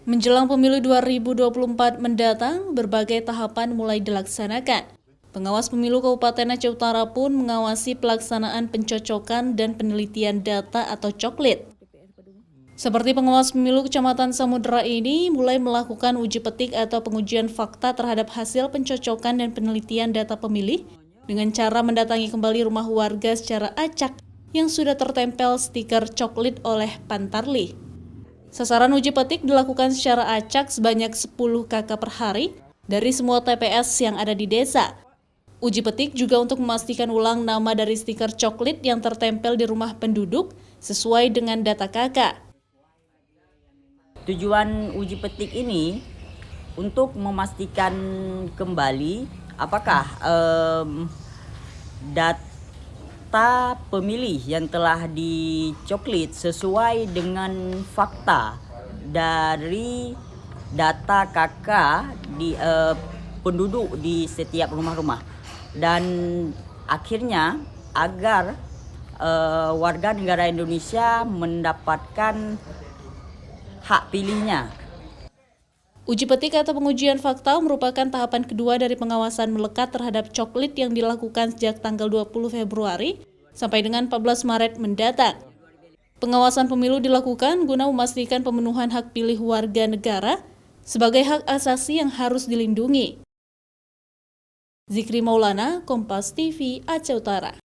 Menjelang pemilu 2024 mendatang, berbagai tahapan mulai dilaksanakan. Pengawas pemilu Kabupaten Aceh Utara pun mengawasi pelaksanaan pencocokan dan penelitian data atau coklit. Seperti pengawas pemilu Kecamatan Samudera ini mulai melakukan uji petik atau pengujian fakta terhadap hasil pencocokan dan penelitian data pemilih dengan cara mendatangi kembali rumah warga secara acak yang sudah tertempel stiker coklit oleh Pantarlih. Sasaran uji petik dilakukan secara acak sebanyak 10 KK per hari dari semua TPS yang ada di desa. Uji petik juga untuk memastikan ulang nama dari stiker coklit yang tertempel di rumah penduduk sesuai dengan data KK. Tujuan uji petik ini untuk memastikan kembali apakah data pemilih yang telah dicoklit sesuai dengan fakta dari data KK di penduduk di setiap rumah-rumah, dan akhirnya agar warga negara Indonesia mendapatkan hak pilihnya. Uji petik atau pengujian fakta merupakan tahapan kedua dari pengawasan melekat terhadap coklit yang dilakukan sejak tanggal 20 Februari sampai dengan 14 Maret mendatang. Pengawasan pemilu dilakukan guna memastikan pemenuhan hak pilih warga negara sebagai hak asasi yang harus dilindungi. Zikri Maulana, Kompas TV, Aceh Utara.